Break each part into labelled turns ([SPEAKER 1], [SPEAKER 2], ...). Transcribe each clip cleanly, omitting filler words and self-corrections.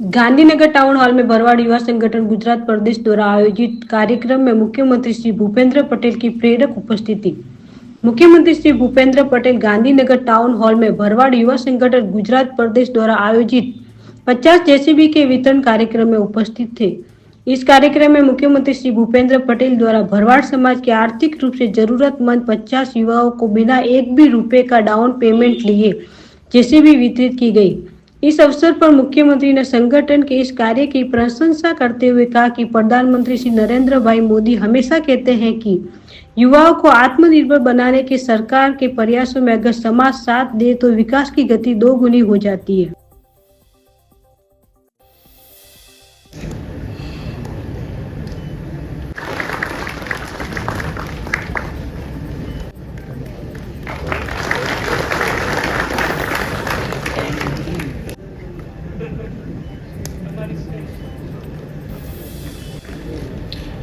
[SPEAKER 1] Gandhinagar town hall में भरवाड़ युवा संगठन गुजरात प्रदेश द्वारा आयोजित कार्यक्रम में मुख्यमंत्री श्री भूपेंद्र पटेल की प्रेरक उपस्थिति। मुख्यमंत्री श्री भूपेंद्र पटेल गांधीनगर टाउन हॉल में भरवाड़ युवा संगठन गुजरात प्रदेश द्वारा आयोजित 50 जेसीबी के वितरण कार्यक्रम में उपस्थित थे। इस कार्यक्रम में मुख्यमंत्री श्री भूपेंद्र पटेल द्वारा भरवाड़ समाज के आर्थिक रूप से जरूरतमंद 50 युवाओं को बिना एक भी रुपए का डाउन पेमेंट लिए जेसीबी वितरित की गई। इस अवसर पर मुख्यमंत्री ने संगठन के इस कार्य की प्रशंसा करते हुए कहा कि प्रधानमंत्री श्री नरेंद्र भाई मोदी हमेशा कहते हैं कि युवाओं को आत्मनिर्भर बनाने के सरकार के प्रयासों में अगर समाज साथ दे तो विकास की गति दोगुनी हो जाती है।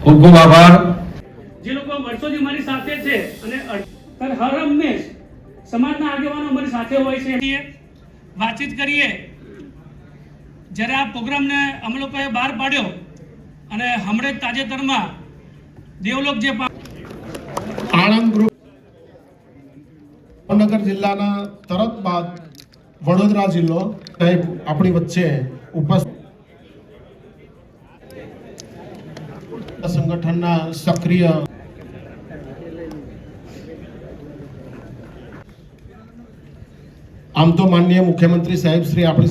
[SPEAKER 2] खूब खूब आभार।
[SPEAKER 3] જે લોકો વર્ષોથી મારી સાથે છે અને હર હંમેશ સમાજના આગેવાનો અમારી સાથે હોય છે, વાતચીત કરીએ। જ્યારે આ પ્રોગ્રામને અમે લોકોએ બહાર પાડ્યો અને હમણાં તાજેતરમાં દેવલોક જે
[SPEAKER 4] આણંદ ગ્રુપ ભાવનગર જિલ્લાના તરત બાદ વડોદરા જિલ્લો આપણી વચ્ચે ઉપસ્થિત संगठनना सक्रिय आम तो माननीय मुख्यमंत्री साहेब श्री अपनी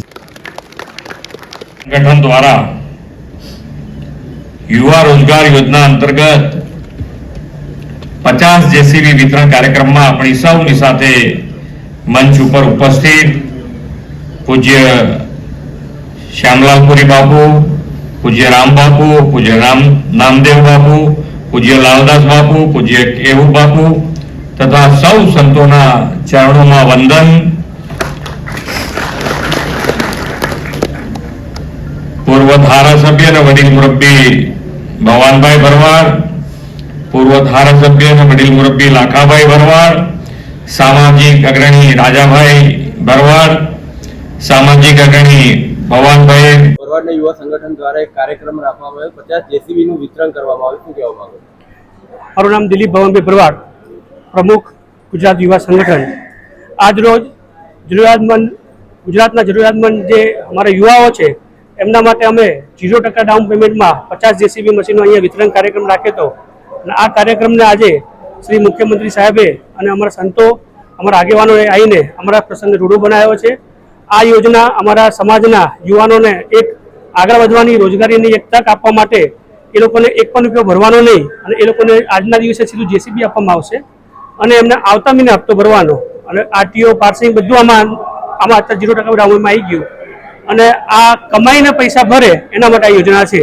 [SPEAKER 2] संगठन द्वारा युवा रोजगार योजना अंतर्गत 50 जेसीबी वितरण कार्यक्रम में अपनी सौनी साथे मंच पर उपस्थित पूज्य श्यामलालपुरी बापू, पूज्य राम बापू, पूज्य नामदेव बापू, पूज्य लालदास बापू, पूज्य केहू बापू तथा सौ संतोना चरणों में वंदन। पूर्व धारासभ्य ने वडील मुरब्बी भवानभाई भरवाड़, पूर्व धारासभ्य ने वडील मुरब्बी लाखाभाई भरवाड़, सामाजिक अग्रणी राजाभाई भरवाड़, सामाजिक अग्रणी भवानभाई
[SPEAKER 5] भरवाड़ना युवा संगठन द्वारा एक कार्यक्रम रखवामां आव्यो, 50 जेसीबी નું વિતરણ કરવામાં આવ્યું। શું કહેવા માંગો?
[SPEAKER 3] મારું નામ દિલીપ ભવનભાઈ ભરવાડ, પ્રમુખ ગુજરાત યુવા સંગઠન। આજ રોજ ગુજરાતના જરૂરિયાતમંદ જે અમારા યુવાઓ છે એમના માટે અમે 0% ડાઉન પેમેન્ટમાં 50 જેસીબી મશીનો અહીંયા વિતરણ કાર્યક્રમ રાખ્યો હતો અને આ કાર્યક્રમને આજે શ્રી મુખ્યમંત્રી સાહેબે અને અમારા સંતો અમારા આગેવાનોએ આવીને અમારા પ્રસંગને રૂડો બનાવ્યો છે। આ યોજના અમારા સમાજના યુવાનોને એક આગળ વધવાની રોજગારીની એક તક આપવા માટે એ લોકોને એક પણ રૂપિયો ભરવાનો નહીં અને એ લોકોને આજના દિવસે સીધું જેસીબી આપવામાં આવશે અને એમને આવતા મહિને હપ્તો ભરવાનો અને આરટીઓ પાર્સિંગ બધું આમાં અત્યારે 0% ડાઉનમાં આવી ગયું અને આ કમાઈને પૈસા ભરે એના માટે આ યોજના છે।